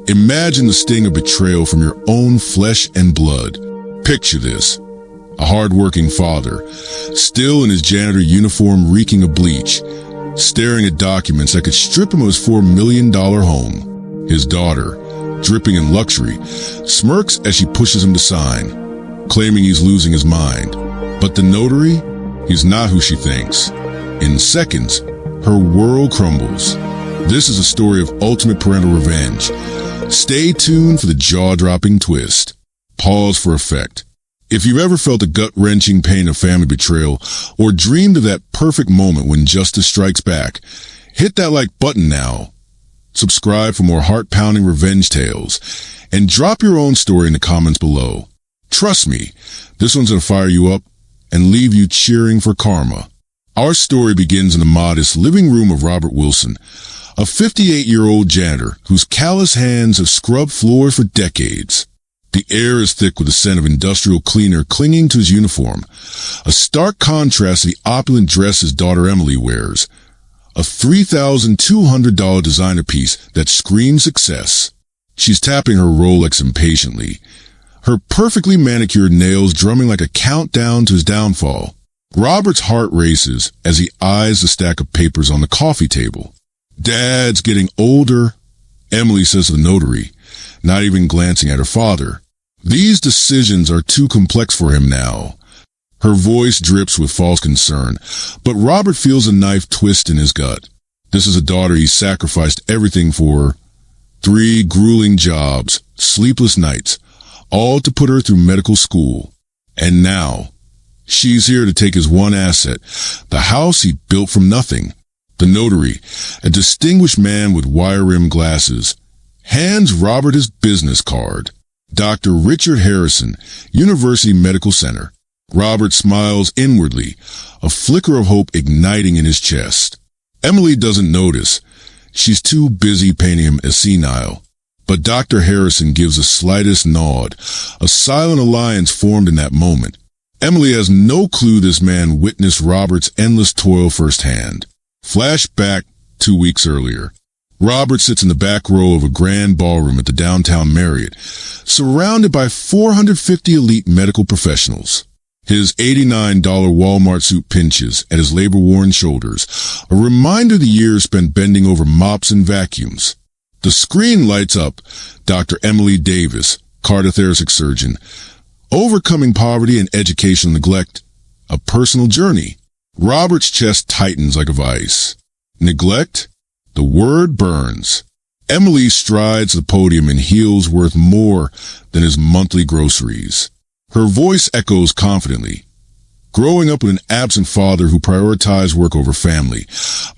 Imagine the sting of betrayal from your own flesh and blood. Picture this. A hard-working father, still in his janitor uniform reeking of bleach, staring at documents that could strip him of his $4 million home. His daughter, dripping in luxury, smirks as she pushes him to sign, claiming he's losing his mind. But the notary? He's not who she thinks. In seconds, her world crumbles. This is a story of ultimate parental revenge. Stay tuned for the jaw-dropping twist. Pause for effect. If you've ever felt the gut-wrenching pain of family betrayal or dreamed of that perfect moment when justice strikes back, hit that like button now. Subscribe for more heart-pounding revenge tales, and drop your own story in the comments below. Trust me, this one's gonna fire you up and leave you cheering for karma. Our story begins in the modest living room of Robert Wilson, a 58-year-old janitor whose callous hands have scrubbed floors for decades. The air is thick with the scent of industrial cleaner clinging to his uniform, a stark contrast to the opulent dress his daughter Emily wears, a $3,200 designer piece that screams success. She's tapping her Rolex impatiently, her perfectly manicured nails drumming like a countdown to his downfall. Robert's heart races as he eyes the stack of papers on the coffee table. Dad's getting older, Emily says to the notary, not even glancing at her father. These decisions are too complex for him now. Her voice drips with false concern, but Robert feels a knife twist in his gut. This is a daughter he sacrificed everything for. 3 grueling jobs, sleepless nights, all to put her through medical school. And now, she's here to take his one asset, the house he built from nothing. The notary, a distinguished man with wire-rimmed glasses, hands Robert his business card. Dr. Richard Harrison, University Medical Center. Robert smiles inwardly, a flicker of hope igniting in his chest. Emily doesn't notice. She's too busy painting him as senile. But Dr. Harrison gives the slightest nod, a silent alliance formed in that moment. Emily has no clue this man witnessed Robert's endless toil firsthand. Flashback 2 weeks earlier. Robert sits in the back row of a grand ballroom at the downtown Marriott, surrounded by 450 elite medical professionals. His $89 Walmart suit pinches at his labor-worn shoulders, a reminder of the years spent bending over mops and vacuums. The screen lights up Dr. Emily Davis, cardiothoracic surgeon, overcoming poverty and educational neglect, a personal journey. Robert's chest tightens like a vice. Neglect? The word burns. Emily strides the podium in heels worth more than his monthly groceries. Her voice echoes confidently. Growing up with an absent father who prioritized work over family,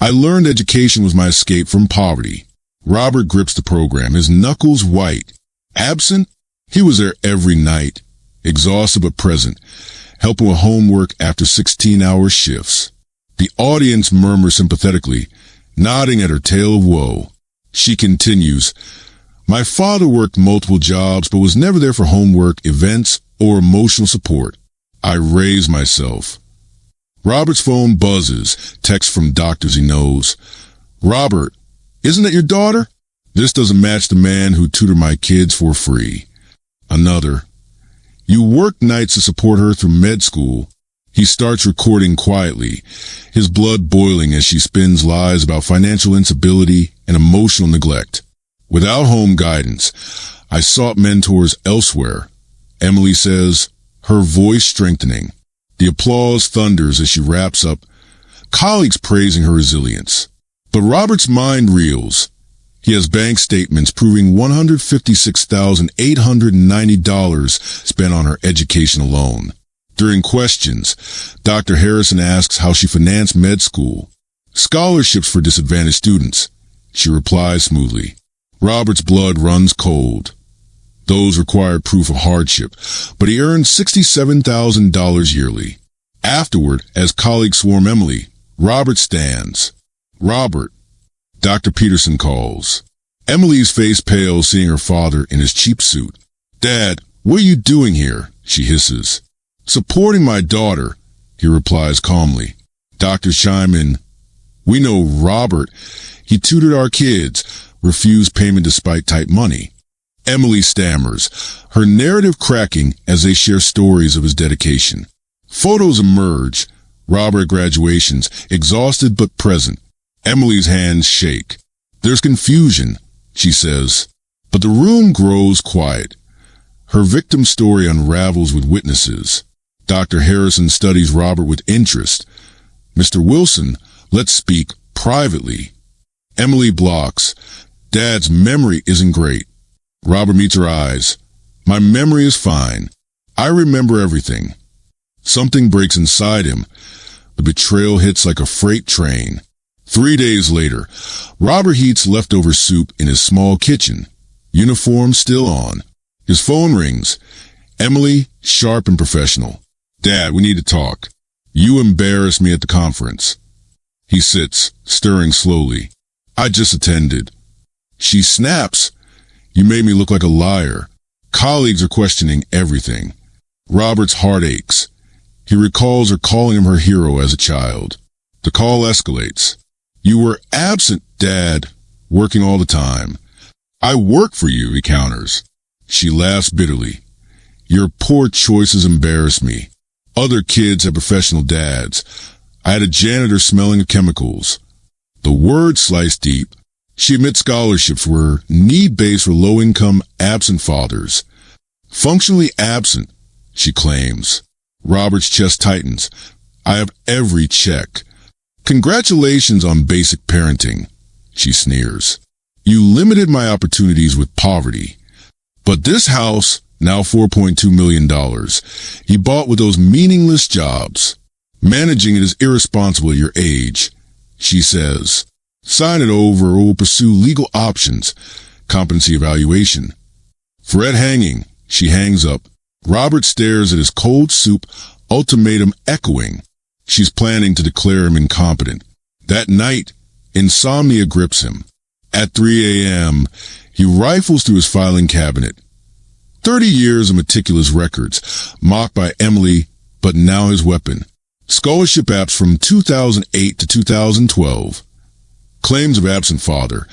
I learned education was my escape from poverty. Robert grips the program, his knuckles white. Absent? He was there every night, exhausted but present, helping with homework after 16-hour shifts. The audience murmurs sympathetically, nodding at her tale of woe. She continues, "My father worked multiple jobs but was never there for homework, events, or emotional support. I raised myself." Robert's phone buzzes, text from doctors he knows. "Robert, isn't that your daughter? This doesn't match the man who tutored my kids for free." Another, "You worked nights to support her through med school." He starts recording quietly, his blood boiling as she spins lies about financial instability and emotional neglect. "Without home guidance, I sought mentors elsewhere," Emily says, her voice strengthening. The applause thunders as she wraps up, colleagues praising her resilience. But Robert's mind reels. He has bank statements proving $156,890 spent on her education alone. During questions, Dr. Harrison asks how she financed med school. "Scholarships for disadvantaged students," she replies smoothly. Robert's blood runs cold. Those required proof of hardship, but he earned $67,000 yearly. Afterward, as colleagues swarm Emily, Robert stands. "Robert," Dr. Peterson calls. Emily's face pale seeing her father in his cheap suit. "Dad, what are you doing here?" she hisses. "Supporting my daughter," he replies calmly. Doctors chime in. "We know Robert. He tutored our kids, refused payment despite tight money." Emily stammers, her narrative cracking as they share stories of his dedication. Photos emerge. Robert at graduations, exhausted but present. Emily's hands shake. There's confusion, she says, but the room grows quiet. Her victim story unravels with witnesses. Dr. Harrison studies Robert with interest. Mr. Wilson, let's speak privately. Emily blocks. Dad's memory isn't great. Robert meets her eyes. My memory is fine. I remember everything. Something breaks inside him. The betrayal hits like a freight train. 3 days later, Robert heats leftover soup in his small kitchen. Uniform still on. His phone rings. Emily, sharp and professional. Dad, we need to talk. You embarrassed me at the conference. He sits, stirring slowly. I just attended. She snaps. You made me look like a liar. Colleagues are questioning everything. Robert's heart aches. He recalls her calling him her hero as a child. The call escalates. You were absent, Dad, working all the time. I work for you, he counters. She laughs bitterly. Your poor choices embarrass me. Other kids have professional dads. I had a janitor smelling of chemicals. The words slice deep. She admits scholarships were need-based for low-income, absent fathers. Functionally absent, she claims. Robert's chest tightens. I have every check. Congratulations on basic parenting, she sneers. You limited my opportunities with poverty. But this house, now $4.2 million, he bought with those meaningless jobs. Managing it is irresponsible at your age, she says. Sign it over or we'll pursue legal options. Competency evaluation. Fred hanging, she hangs up. Robert stares at his cold soup, ultimatum echoing. She's planning to declare him incompetent. That night, insomnia grips him. At 3 a.m., he rifles through his filing cabinet. 30 years of meticulous records, mocked by Emily, but now his weapon. Scholarship apps from 2008 to 2012. Claims of absent father.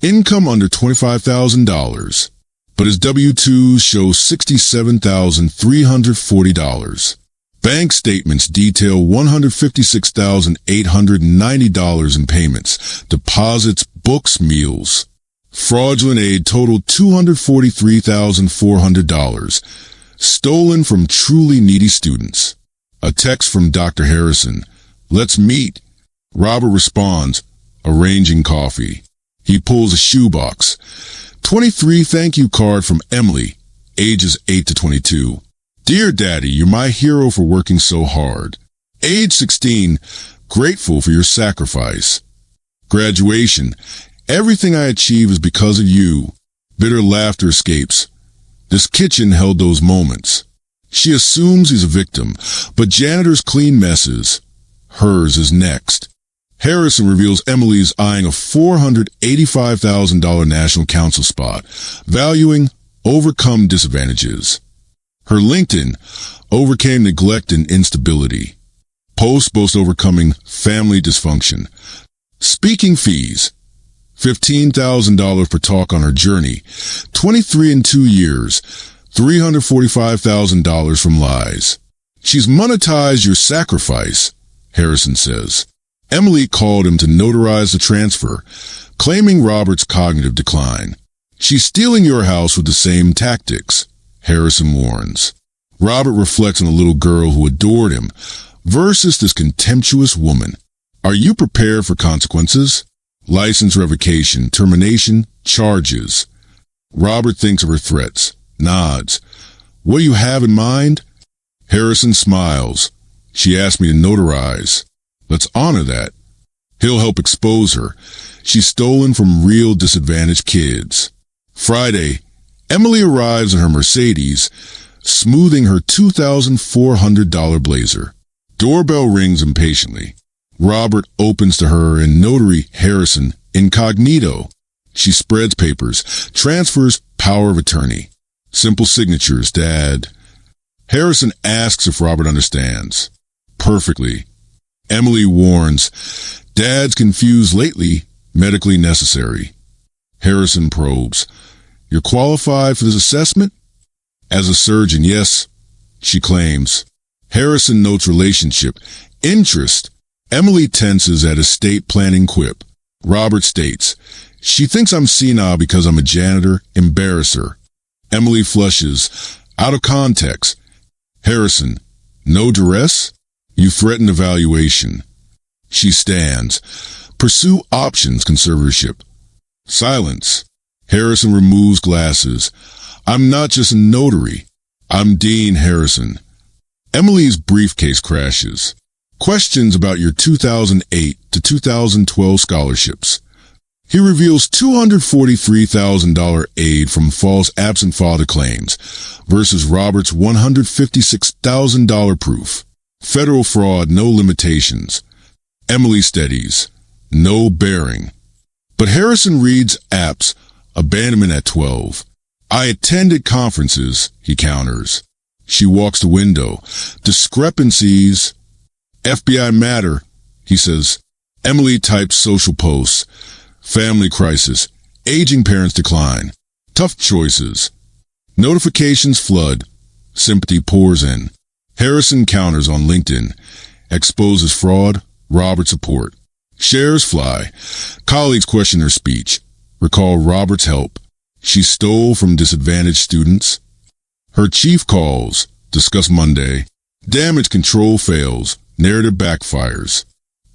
Income under $25,000. But his W-2s show $67,340. Bank statements detail $156,890 in payments, deposits, books, meals. Fraudulent aid totaled $243,400, stolen from truly needy students. A text from Dr. Harrison. Let's meet. Robert responds, arranging coffee. He pulls a shoebox. 23 thank you card from Emily, ages 8 to 22. Dear Daddy, you're my hero for working so hard. Age 16, grateful for your sacrifice. Graduation, everything I achieve is because of you. Bitter laughter escapes. This kitchen held those moments. She assumes he's a victim, but janitors clean messes. Hers is next. Harrison reveals Emily's eyeing a $485,000 National Council spot, valuing overcome disadvantages. Her LinkedIn overcame neglect and instability. Post boasts overcoming family dysfunction. Speaking fees, $15,000 per talk on her journey. 23 in 2 years, $345,000 from lies. She's monetized your sacrifice, Harrison says. Emily called him to notarize the transfer, claiming Robert's cognitive decline. She's stealing your house with the same tactics, Harrison warns. Robert reflects on the little girl who adored him versus this contemptuous woman. Are you prepared for consequences? License revocation, termination, charges. Robert thinks of her threats, nods. What do you have in mind? Harrison smiles. She asked me to notarize. Let's honor that. He'll help expose her. She's stolen from real disadvantaged kids. Friday, Emily arrives in her Mercedes, smoothing her $2,400 blazer. Doorbell rings impatiently. Robert opens to her and notary Harrison incognito. She spreads papers, transfers power of attorney. Simple signatures, Dad. Harrison asks if Robert understands. Perfectly. Emily warns, Dad's confused lately, medically necessary. Harrison probes. You're qualified for this assessment? As a surgeon, yes, she claims. Harrison notes relationship. Interest. Emily tenses at estate planning quip. Robert states, she thinks I'm senile because I'm a janitor. Embarrass her. Emily flushes. Out of context. Harrison, no duress? You threaten evaluation. She stands. Pursue options, conservatorship. Silence. Harrison removes glasses. I'm not just a notary. I'm Dean Harrison. Emily's briefcase crashes. Questions about your 2008 to 2012 scholarships. He reveals $243,000 aid from false absent father claims versus Robert's $156,000 proof. Federal fraud, no limitations. Emily steadies. No bearing. But Harrison reads apps. Abandonment at 12. I attended conferences, he counters. She walks to window. Discrepancies. FBI matter, he says. Emily types social posts. Family crisis. Aging parents decline. Tough choices. Notifications flood. Sympathy pours in. Harrison counters on LinkedIn. Exposes fraud. Robert support. Shares fly. Colleagues question her speech. Recall Robert's help. She stole from disadvantaged students. Her chief calls. Discuss Monday. Damage control fails. Narrative backfires.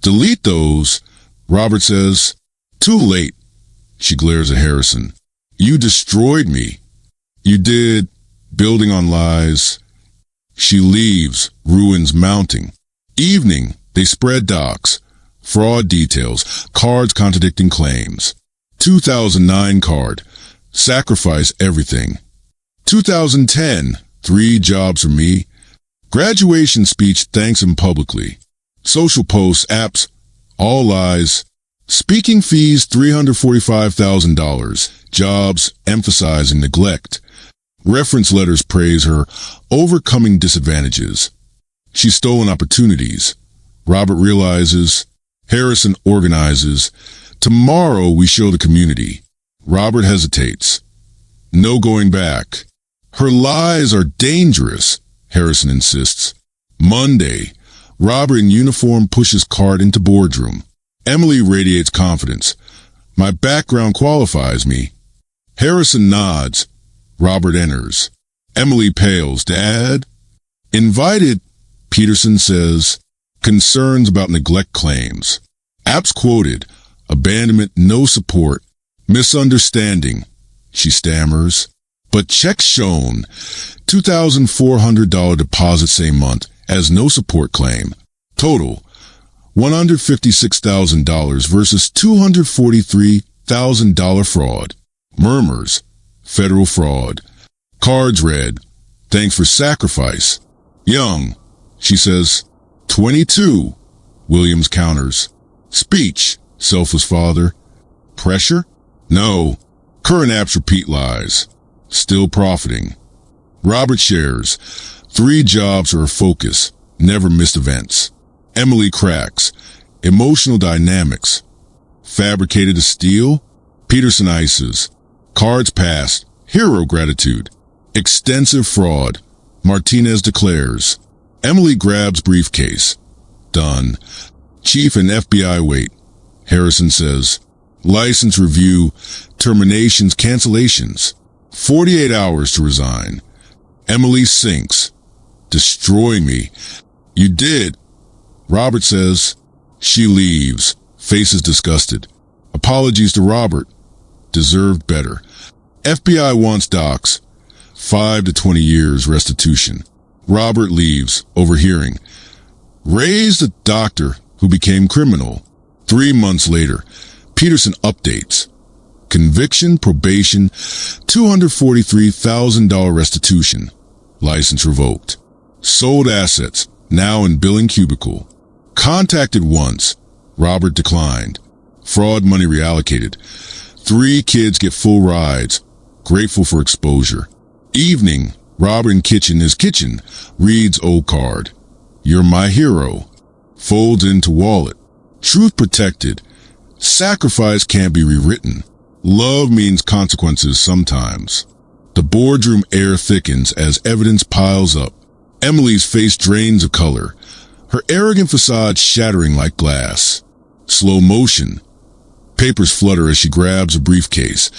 Delete those. Robert says. Too late. She glares at Harrison. You destroyed me. You did. Building on lies. She leaves. Ruins mounting. Evening. They spread docs. Fraud details. Cards contradicting claims. 2009 card. Sacrifice everything. 2010. 3 jobs for me. Graduation speech thanks him publicly. Social posts, apps, all lies. Speaking fees $345,000. Jobs emphasizing neglect. Reference letters praise her. Overcoming disadvantages. She's stolen opportunities. Robert realizes. Harrison organizes. Tomorrow we show the community. Robert hesitates. No going back. Her lies are dangerous, Harrison insists. Monday. Robert in uniform pushes cart into boardroom. Emily radiates confidence. My background qualifies me. Harrison nods. Robert enters. Emily pales. Dad? Invited, Peterson says. Concerns about neglect claims. Apps quoted. Abandonment, no support. Misunderstanding, she stammers. But checks shown. $2,400 deposit same month as no support claim. Total, $156,000 versus $243,000 fraud. Murmurs, federal fraud. Cards read, thanks for sacrifice. Young, she says. 22, Williams counters. Speech, selfless father. Pressure? No. Current apps repeat lies. Still profiting. Robert shares. 3 jobs are a focus. Never missed events. Emily cracks. Emotional dynamics. Fabricated to steal? Peterson ices. Cards passed. Hero gratitude. Extensive fraud. Martinez declares. Emily grabs briefcase. Done. Chief and FBI wait. Harrison says. License review. Terminations, cancellations. 48 hours to resign. Emily sinks. Destroy me. You did. Robert says. She leaves. Faces disgusted. Apologies to Robert. Deserved better. FBI wants docs. 5 to 20 years restitution. Robert leaves, overhearing. Raised a doctor who became criminal. 3 months later, Peterson updates. Conviction, probation, $243,000 restitution. License revoked. Sold assets, now in billing cubicle. Contacted once. Robert declined. Fraud money reallocated. 3 kids get full rides. Grateful for exposure. Evening. Robert in his kitchen. Reads old card. You're my hero. Folds into wallet. Truth protected. Sacrifice can't be rewritten. Love means consequences sometimes. The boardroom air thickens as evidence piles up. Emily's face drains of color, her arrogant facade shattering like glass. Slow motion. Papers flutter as she grabs a briefcase,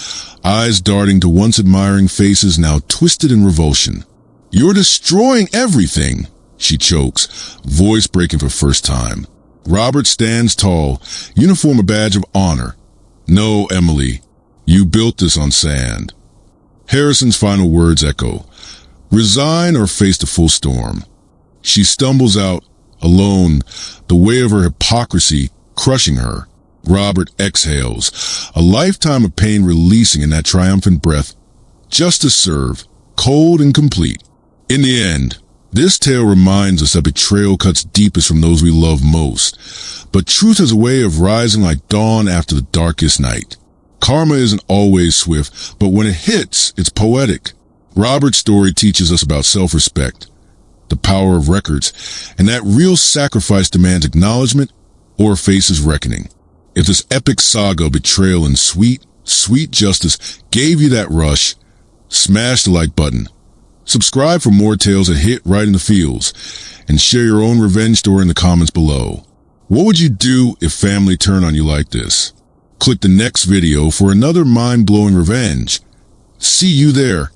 eyes darting to once admiring faces now twisted in revulsion. "You're destroying everything," she chokes, voice breaking for first time. Robert stands tall, uniform a badge of honor. "No, Emily, you built this on sand." Harrison's final words echo, "Resign or face the full storm." She stumbles out, alone, the weight of her hypocrisy crushing her. Robert exhales, a lifetime of pain releasing in that triumphant breath. Justice served, cold and complete. In the end, this tale reminds us that betrayal cuts deepest from those we love most. But truth has a way of rising like dawn after the darkest night. Karma isn't always swift, but when it hits, it's poetic. Robert's story teaches us about self-respect, the power of records, and that real sacrifice demands acknowledgement or faces reckoning. If this epic saga of betrayal and sweet, sweet justice gave you that rush, smash the like button. Subscribe for more tales that hit right in the feels, and share your own revenge story in the comments below. What would you do if family turned on you like this? Click the next video for another mind-blowing revenge. See you there.